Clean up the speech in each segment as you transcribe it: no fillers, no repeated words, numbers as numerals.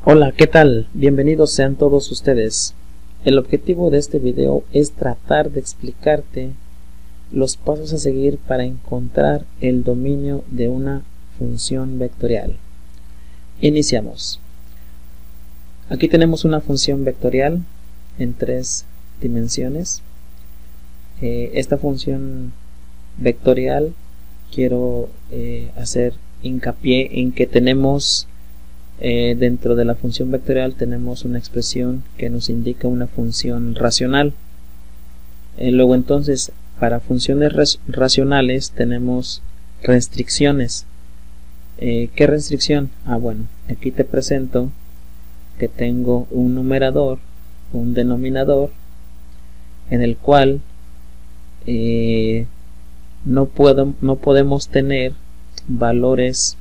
Hola, ¿qué tal? Bienvenidos sean todos ustedes. El objetivo de este video es tratar de explicarte los pasos a seguir para encontrar el dominio de una función vectorial. Iniciamos. Aquí tenemos una función vectorial en 3 dimensiones. Esta función vectorial quiero hacer hincapié en que tenemos dentro de la función vectorial tenemos una expresión que nos indica una función racional. Luego entonces para funciones racionales tenemos restricciones. ¿Qué restricción? Bueno, aquí te presento que tengo un numerador, un denominador en el cual no podemos tener valores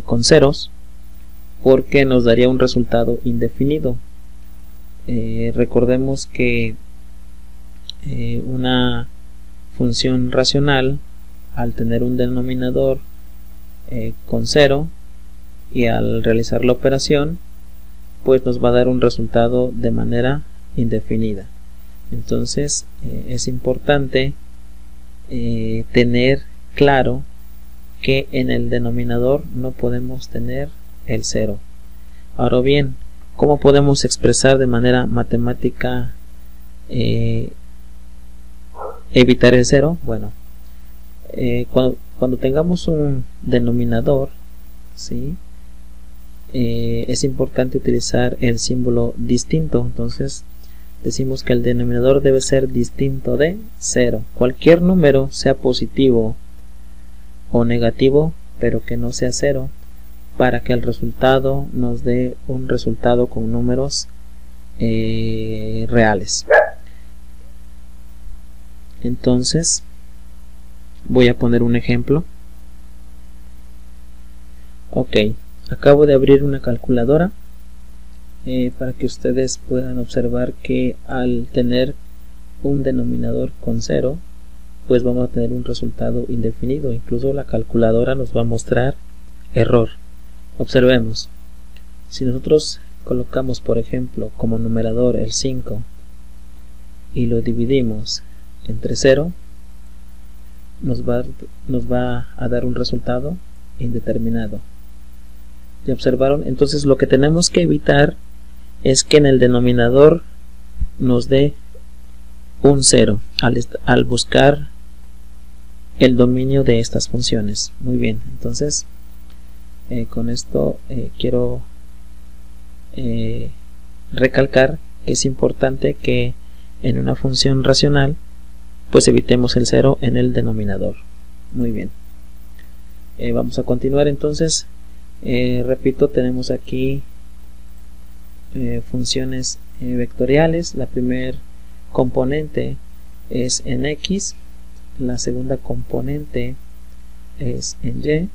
con ceros, porque nos daría un resultado indefinido. Recordemos que una función racional, al tener un denominador con 0 y al realizar la operación, pues nos va a dar un resultado de manera indefinida. Entonces es importante tener claro que en el denominador no podemos tener el 0. Ahora bien, ¿cómo podemos expresar de manera matemática evitar el 0? Bueno, cuando tengamos un denominador, ¿sí? Es importante utilizar el símbolo distinto. Entonces decimos que el denominador debe ser distinto de 0. Cualquier número, sea positivo o negativo, pero que no sea 0, para que el resultado nos dé un resultado con números reales. Entonces voy a poner un ejemplo. Ok, acabo de abrir una calculadora para que ustedes puedan observar que al tener un denominador con 0, pues vamos a tener un resultado indefinido. Incluso la calculadora nos va a mostrar error. Observemos, si nosotros colocamos por ejemplo como numerador el 5 y lo dividimos entre 0, nos va a dar un resultado indeterminado. ¿Ya observaron? Entonces lo que tenemos que evitar es que en el denominador nos dé un 0 al buscar el dominio de estas funciones. Muy bien, entonces con esto quiero recalcar que es importante que en una función racional pues evitemos el 0 en el denominador. Muy bien, vamos a continuar entonces. Repito, tenemos aquí funciones vectoriales. La primer componente es en X, la segunda componente es en Y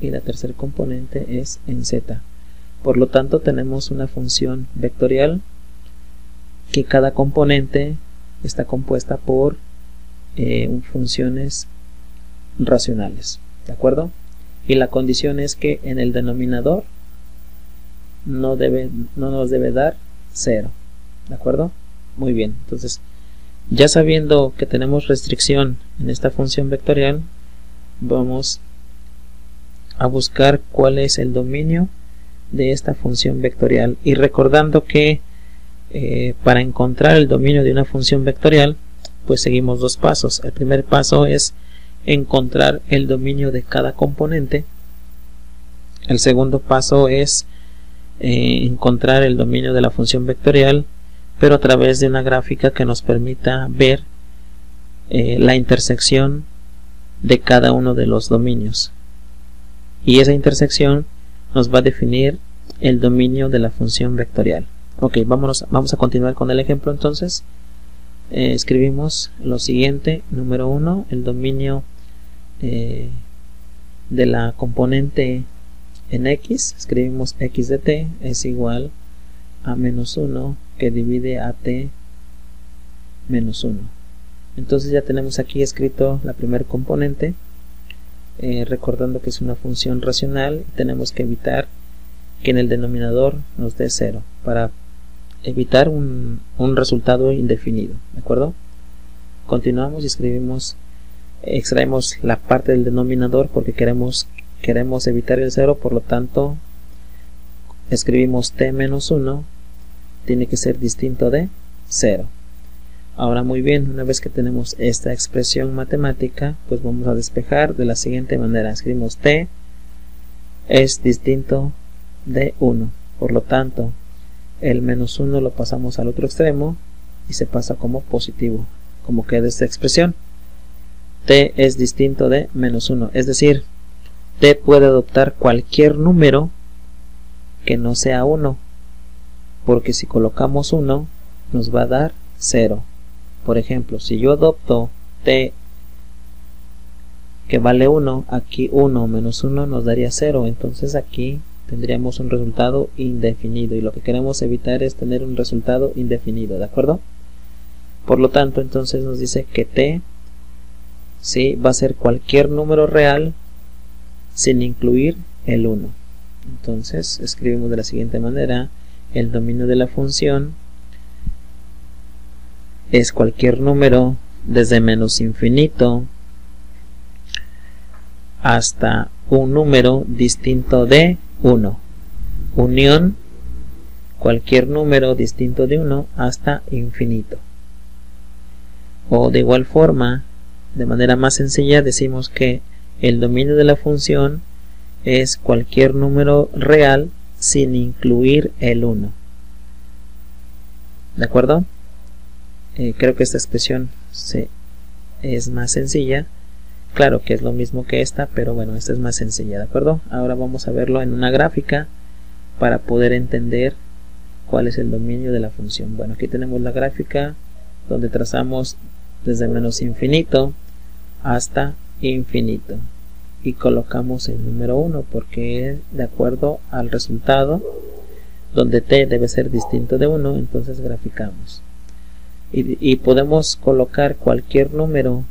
y la tercera componente es en Z. Por lo tanto tenemos una función vectorial que cada componente está compuesta por funciones racionales, ¿de acuerdo? Y la condición es que en el denominador no nos debe dar 0, ¿de acuerdo? Muy bien, entonces ya sabiendo que tenemos restricción en esta función vectorial, vamos a buscar cuál es el dominio de esta función vectorial, y recordando que para encontrar el dominio de una función vectorial pues seguimos 2 pasos. El primer paso es encontrar el dominio de cada componente. El segundo paso es encontrar el dominio de la función vectorial, pero a través de una gráfica que nos permita ver la intersección de cada uno de los dominios, y esa intersección nos va a definir el dominio de la función vectorial. Ok, vamos a continuar con el ejemplo. Entonces escribimos lo siguiente. Número 1, el dominio de la componente en X. Escribimos x de t es igual a menos 1 que divide a t menos 1. Entonces ya tenemos aquí escrito la primer componente. recordando que es una función racional, tenemos que evitar que en el denominador nos dé 0 para evitar un resultado indefinido, ¿de acuerdo? Continuamos y extraemos la parte del denominador porque queremos evitar el 0, por lo tanto escribimos t menos 1 tiene que ser distinto de 0. Ahora muy bien, una vez que tenemos esta expresión matemática, pues vamos a despejar de la siguiente manera. Escribimos t es distinto de 1, por lo tanto el menos 1 lo pasamos al otro extremo y se pasa como positivo, como queda esta expresión. T es distinto de menos 1, es decir, t puede adoptar cualquier número que no sea 1, porque si colocamos 1 nos va a dar 0. Por ejemplo, si yo adopto t que vale 1, aquí 1 menos 1 nos daría 0, entonces aquí tendríamos un resultado indefinido y lo que queremos evitar es tener un resultado indefinido, ¿de acuerdo? Por lo tanto, entonces nos dice que t ¿sí? va a ser cualquier número real sin incluir el 1. Entonces escribimos de la siguiente manera: el dominio de la función es cualquier número desde menos infinito hasta un número distinto de 1, unión cualquier número distinto de 1 hasta infinito. O de igual forma, de manera más sencilla, decimos que el dominio de la función es cualquier número real sin incluir el 1. ¿De acuerdo? Creo que esta expresión es más sencilla. Claro que es lo mismo que esta, pero bueno, esta es más sencilla, ¿de acuerdo? Ahora vamos a verlo en una gráfica para poder entender cuál es el dominio de la función. Bueno, aquí tenemos la gráfica donde trazamos desde menos infinito hasta infinito y colocamos el número 1 porque es de acuerdo al resultado donde t debe ser distinto de 1, entonces graficamos y podemos colocar cualquier número,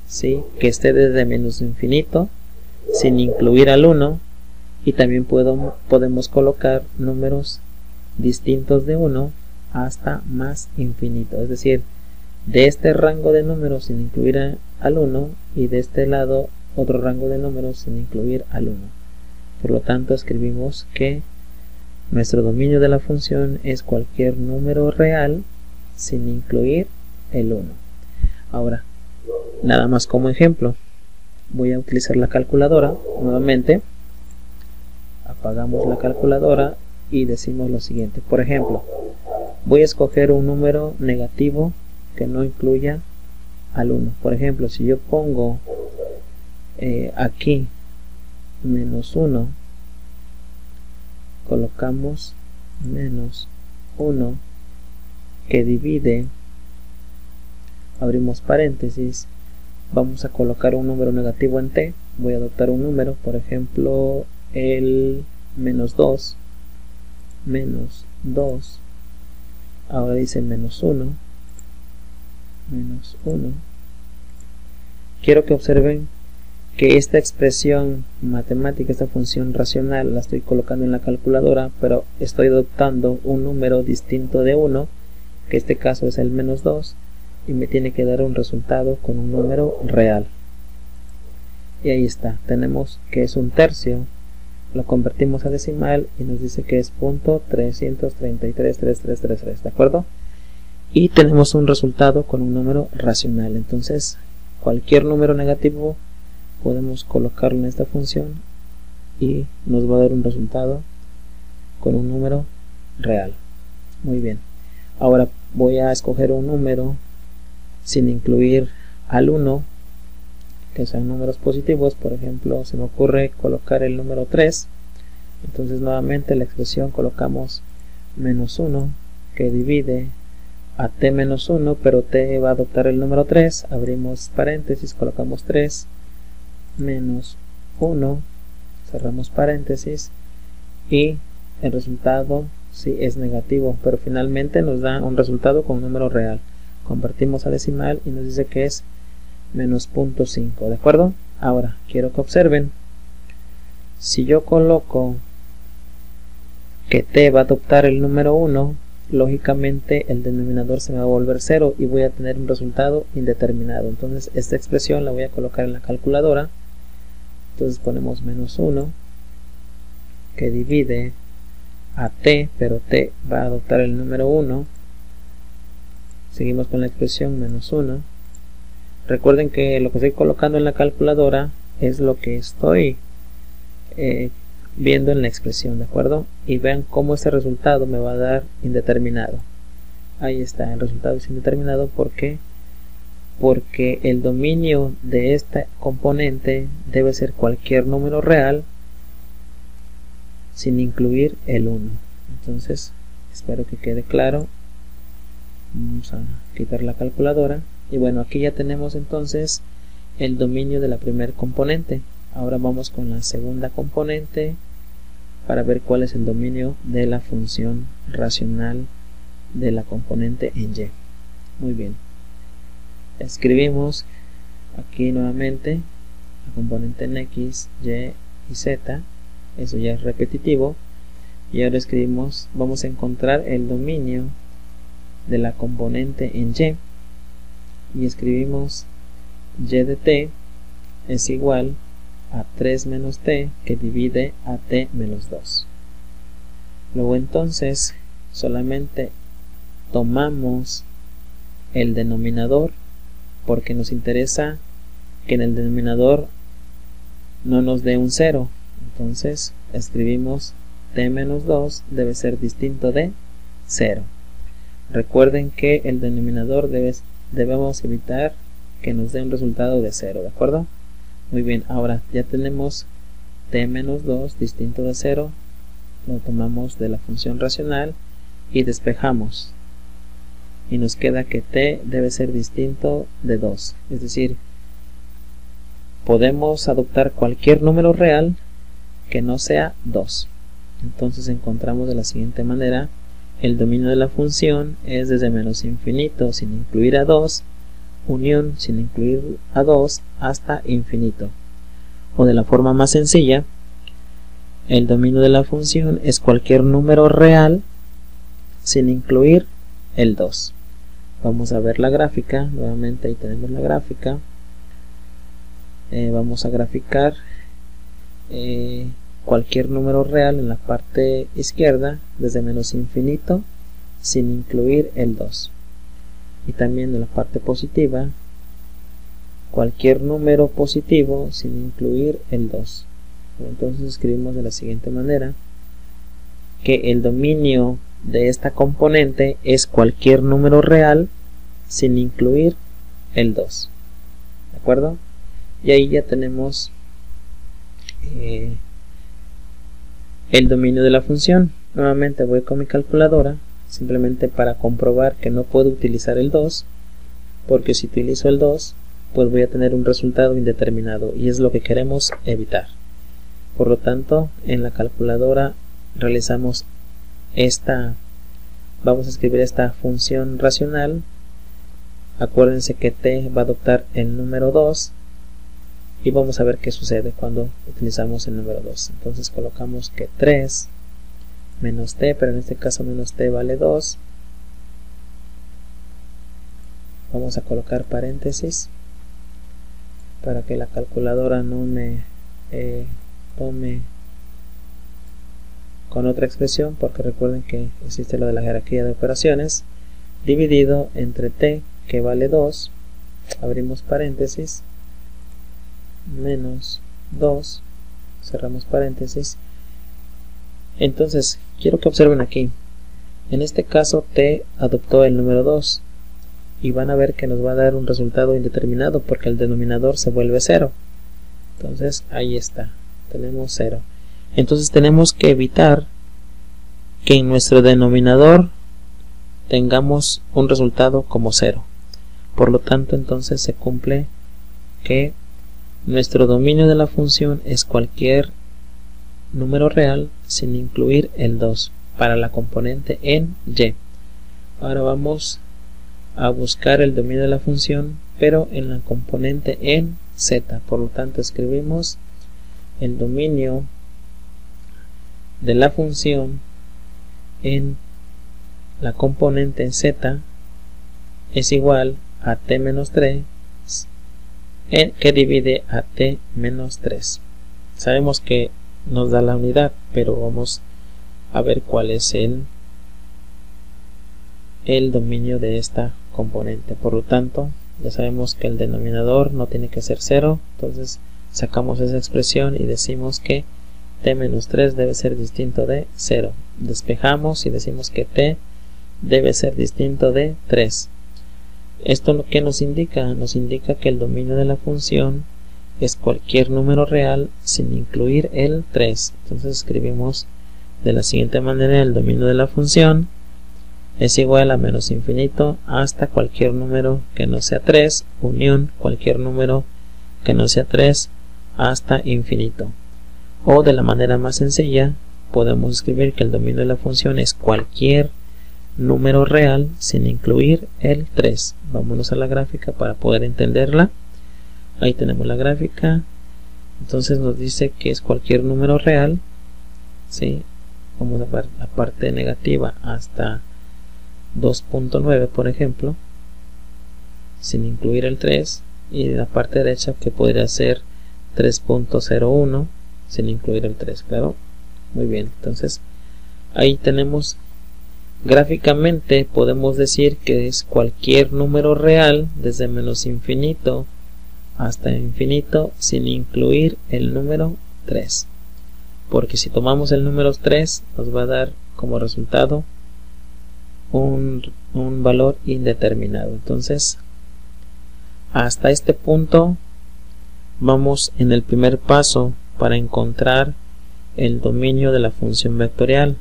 ¿sí? que esté desde menos infinito sin incluir al 1, y también podemos colocar números distintos de 1 hasta más infinito, es decir, de este rango de números sin incluir al 1 y de este lado otro rango de números sin incluir al 1. Por lo tanto, escribimos que nuestro dominio de la función es cualquier número real sin incluir el 1. Ahora, nada más como ejemplo, voy a utilizar la calculadora nuevamente. Apagamos la calculadora y decimos lo siguiente. Por ejemplo, voy a escoger un número negativo que no incluya al 1. Por ejemplo, si yo pongo aquí menos 1, colocamos menos 1 que divide, abrimos paréntesis, vamos a colocar un número negativo en t, voy a adoptar un número, por ejemplo el menos 2, ahora dice menos 1, quiero que observen que esta expresión matemática, esta función racional, la estoy colocando en la calculadora, pero estoy adoptando un número distinto de 1, que este caso es el menos 2, y me tiene que dar un resultado con un número real. Y ahí está, tenemos que es un tercio, lo convertimos a decimal y nos dice que es .3333333, ¿de acuerdo? Y tenemos un resultado con un número racional. Entonces, cualquier número negativo podemos colocarlo en esta función y nos va a dar un resultado con un número real. Muy bien. Ahora voy a escoger un número sin incluir al 1, que sean números positivos. Por ejemplo, se me ocurre colocar el número 3. Entonces nuevamente la expresión colocamos menos 1 que divide a t menos 1, pero t va a adoptar el número 3, abrimos paréntesis, colocamos 3 menos 1, cerramos paréntesis y el resultado sí es negativo, pero finalmente nos da un resultado con un número real. Convertimos a decimal y nos dice que es menos .5, ¿de acuerdo? Ahora quiero que observen, si yo coloco que t va a adoptar el número 1, lógicamente el denominador se me va a volver 0 y voy a tener un resultado indeterminado. Entonces esta expresión la voy a colocar en la calculadora. Entonces ponemos menos 1 que divide a t, pero t va a adoptar el número 1. Seguimos con la expresión menos 1. Recuerden que lo que estoy colocando en la calculadora es lo que estoy viendo en la expresión, ¿de acuerdo? Y vean cómo este resultado me va a dar indeterminado. Ahí está, el resultado es indeterminado. ¿Por qué? Porque el dominio de este componente debe ser cualquier número real sin incluir el 1. Entonces, espero que quede claro. Vamos a quitar la calculadora. Y bueno, aquí ya tenemos entonces el dominio de la primer componente. Ahora vamos con la segunda componente para ver cuál es el dominio de la función racional de la componente en y. Muy bien. Escribimos aquí nuevamente la componente en x, y y z. Eso ya es repetitivo. Y ahora escribimos, vamos a encontrar el dominio de la componente en y escribimos y de t es igual a 3 menos t que divide a t menos 2. Luego entonces solamente tomamos el denominador porque nos interesa que en el denominador no nos dé un 0. Entonces escribimos t menos 2 debe ser distinto de 0. Recuerden que el denominador debemos evitar que nos dé un resultado de 0, ¿de acuerdo? Muy bien, ahora ya tenemos t menos 2 distinto de 0, lo tomamos de la función racional y despejamos. Y nos queda que t debe ser distinto de 2, es decir, podemos adoptar cualquier número real que no sea 2. Entonces encontramos de la siguiente manera: el dominio de la función es desde menos infinito sin incluir a 2, unión sin incluir a 2 hasta infinito. O de la forma más sencilla, el dominio de la función es cualquier número real sin incluir el 2. Vamos a ver la gráfica, nuevamente ahí tenemos la gráfica. Vamos a graficar cualquier número real en la parte izquierda desde menos infinito sin incluir el 2, y también en la parte positiva cualquier número positivo sin incluir el 2. Entonces escribimos de la siguiente manera que el dominio de esta componente es cualquier número real sin incluir el 2, ¿de acuerdo? Y ahí ya tenemos el dominio de la función. Nuevamente voy con mi calculadora simplemente para comprobar que no puedo utilizar el 2, porque si utilizo el 2 pues voy a tener un resultado indeterminado y es lo que queremos evitar. Por lo tanto, en la calculadora realizamos vamos a escribir esta función racional. Acuérdense que t va a adoptar el número 2 y vamos a ver qué sucede cuando utilizamos el número 2. Entonces colocamos que 3 menos t, pero en este caso menos t vale 2. Vamos a colocar paréntesis para que la calculadora no me tome con otra expresión, porque recuerden que existe lo de la jerarquía de operaciones, dividido entre t, que vale 2, abrimos paréntesis, menos 2, cerramos paréntesis. Entonces quiero que observen aquí, en este caso t adoptó el número 2 y van a ver que nos va a dar un resultado indeterminado porque el denominador se vuelve 0. Entonces ahí está, tenemos 0. Entonces tenemos que evitar que en nuestro denominador tengamos un resultado como 0. Por lo tanto, entonces se cumple que nuestro dominio de la función es cualquier número real sin incluir el 2 para la componente en y. Ahora vamos a buscar el dominio de la función, pero en la componente en z. Por lo tanto, escribimos el dominio de la función en la componente z es igual a t menos 3 que divide a t menos 3. Sabemos que nos da la unidad, pero vamos a ver cuál es el dominio de esta componente. Por lo tanto, ya sabemos que el denominador no tiene que ser 0, entonces sacamos esa expresión y decimos que t menos 3 debe ser distinto de 0. Despejamos y decimos que t debe ser distinto de 3. ¿Esto lo que nos indica? Nos indica que el dominio de la función es cualquier número real sin incluir el 3. Entonces escribimos de la siguiente manera: el dominio de la función es igual a menos infinito hasta cualquier número que no sea 3, unión cualquier número que no sea 3 hasta infinito. O de la manera más sencilla, podemos escribir que el dominio de la función es cualquier número real sin incluir el 3. Vámonos a la gráfica para poder entenderla. Ahí tenemos la gráfica. Entonces nos dice que es cualquier número real, ¿sí? Vamos a ver la parte negativa hasta 2.9, por ejemplo, sin incluir el 3, y la parte derecha que podría ser 3.01 sin incluir el 3, claro. Muy bien, entonces ahí tenemos gráficamente, podemos decir que es cualquier número real desde menos infinito hasta infinito sin incluir el número 3, porque si tomamos el número 3 nos va a dar como resultado un valor indeterminado. Entonces hasta este punto vamos en el primer paso para encontrar el dominio de la función vectorial.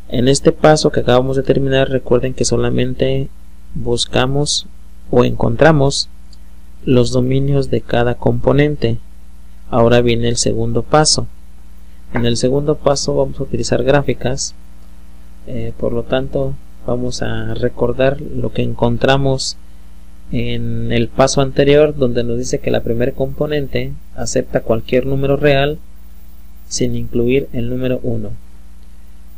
En este paso que acabamos de terminar, recuerden que solamente buscamos o encontramos los dominios de cada componente. Ahora viene el segundo paso. En el segundo paso vamos a utilizar gráficas. Por lo tanto, vamos a recordar lo que encontramos en el paso anterior, donde nos dice que la primera componente acepta cualquier número real sin incluir el número 1.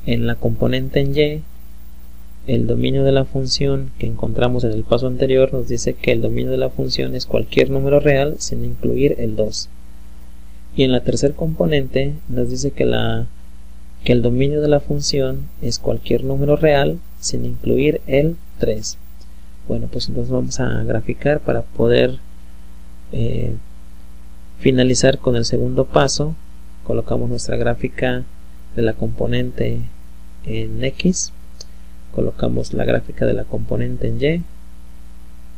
En la componente en y, el dominio de la función que encontramos en el paso anterior nos dice que el dominio de la función es cualquier número real sin incluir el 2. Y en la tercera componente nos dice que el dominio de la función es cualquier número real sin incluir el 3. Bueno, pues entonces vamos a graficar para poder finalizar con el segundo paso. Colocamos nuestra gráfica de la componente en X, colocamos la gráfica de la componente en Y,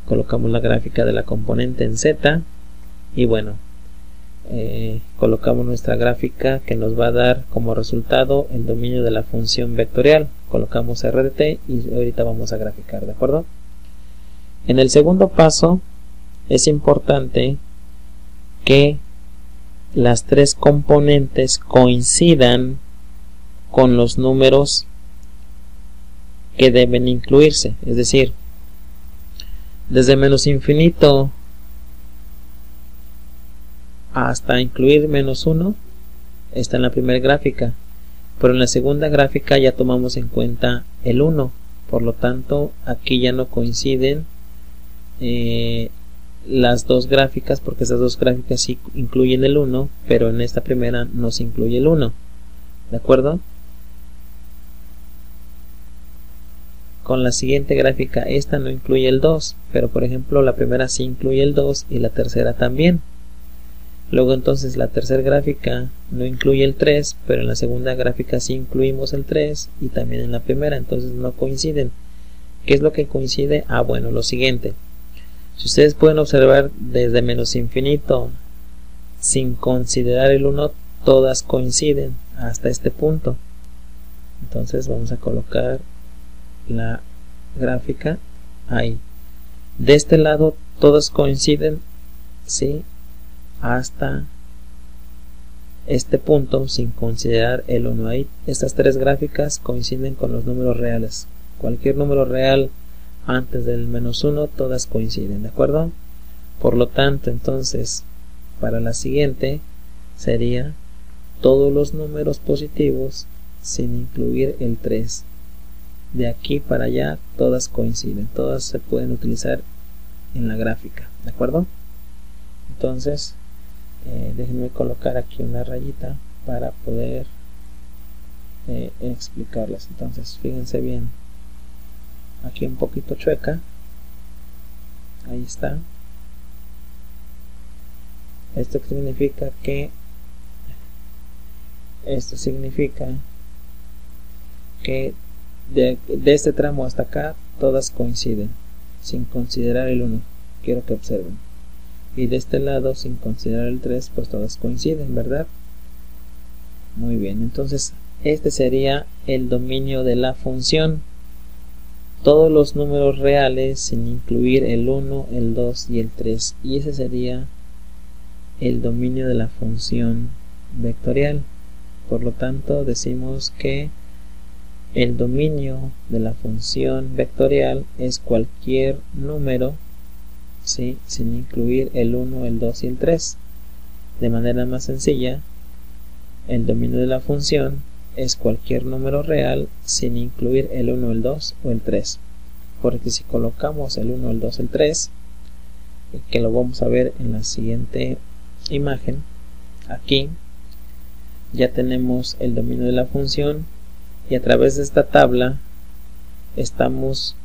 colocamos la gráfica de la componente en Z y bueno, colocamos nuestra gráfica que nos va a dar como resultado el dominio de la función vectorial. Colocamos R de t y ahorita vamos a graficar, ¿de acuerdo? En el segundo paso es importante que las tres componentes coincidan con los números que deben incluirse, es decir, desde menos infinito hasta incluir menos 1 está en la primera gráfica, pero en la segunda gráfica ya tomamos en cuenta el 1, por lo tanto aquí ya no coinciden las dos gráficas, porque estas dos gráficas sí incluyen el 1, pero en esta primera no se incluye el 1, ¿de acuerdo? Con la siguiente gráfica, esta no incluye el 2, pero por ejemplo la primera sí incluye el 2 y la tercera también. Luego entonces la tercera gráfica no incluye el 3, pero en la segunda gráfica sí incluimos el 3 y también en la primera, entonces no coinciden. ¿Qué es lo que coincide? Ah, bueno, lo siguiente. Si ustedes pueden observar, desde menos infinito sin considerar el 1, todas coinciden hasta este punto. Entonces vamos a colocar la gráfica ahí. De este lado todas coinciden, ¿sí?, hasta este punto sin considerar el 1. Ahí estas tres gráficas coinciden con los números reales. Cualquier número real antes del menos 1, todas coinciden, ¿de acuerdo? Por lo tanto, entonces, para la siguiente sería todos los números positivos sin incluir el 3. De aquí para allá todas coinciden, todas se pueden utilizar en la gráfica, ¿de acuerdo? Entonces, déjenme colocar aquí una rayita para poder explicarlas. Entonces, fíjense bien, aquí un poquito chueca, ahí está. Esto significa que de este tramo hasta acá todas coinciden, sin considerar el 1, quiero que observen. Y de este lado, sin considerar el 3, pues todas coinciden, ¿verdad? Muy bien, entonces este sería el dominio de la función. Todos los números reales sin incluir el 1, el 2 y el 3. Y ese sería el dominio de la función vectorial. Por lo tanto, decimos que el dominio de la función vectorial es cualquier número, ¿sí?, sin incluir el 1, el 2 y el 3. De manera más sencilla, el dominio de la función es cualquier número real sin incluir el 1, el 2 o el 3. Porque si colocamos el 1, el 2, el 3, que lo vamos a ver en la siguiente imagen, aquí ya tenemos el dominio de la función, y a través de esta tabla estamos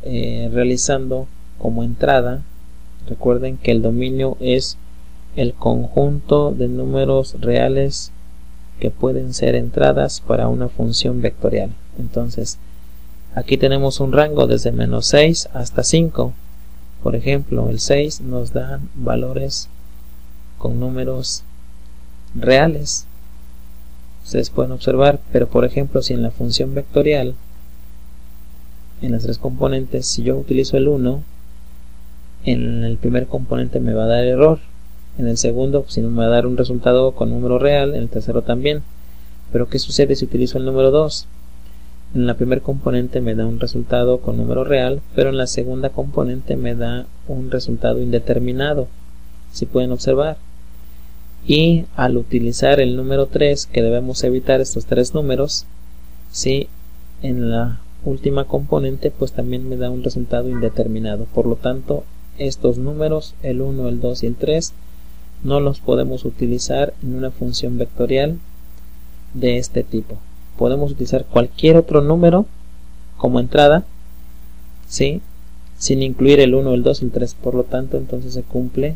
realizando como entrada. Recuerden que el dominio es el conjunto de números reales que pueden ser entradas para una función vectorial. Entonces, aquí tenemos un rango desde -6 hasta 5. Por ejemplo, el 6 nos da valores con números reales. Ustedes pueden observar, pero por ejemplo, si en la función vectorial, en las tres componentes, si yo utilizo el 1, en el primer componente me va a dar error, en el segundo, si no, me va a dar un resultado con número real, en el tercero también. Pero ¿qué sucede si utilizo el número 2? En la primer componente me da un resultado con número real, pero en la segunda componente me da un resultado indeterminado, si pueden observar. Y al utilizar el número 3, que debemos evitar estos tres números, ¿sí?, en la última componente pues también me da un resultado indeterminado. Por lo tanto, estos números, el 1, el 2 y el 3, no los podemos utilizar en una función vectorial de este tipo. Podemos utilizar cualquier otro número como entrada, ¿sí?, sin incluir el 1, el 2 y el 3. Por lo tanto, entonces se cumple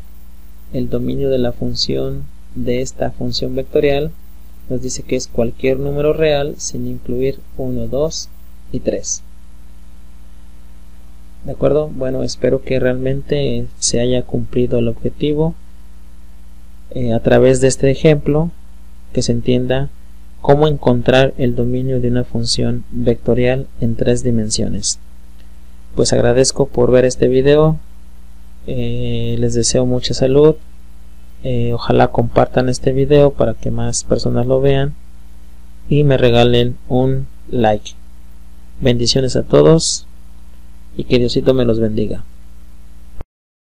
el dominio de la función de esta función vectorial. Nos dice que es cualquier número real sin incluir 1, 2 y 3. ¿De acuerdo? Bueno, espero que realmente se haya cumplido el objetivo a través de este ejemplo, que se entienda cómo encontrar el dominio de una función vectorial en 3 dimensiones. Pues agradezco por ver este video, les deseo mucha salud, ojalá compartan este video para que más personas lo vean y me regalen un like. Bendiciones a todos y que Diosito me los bendiga.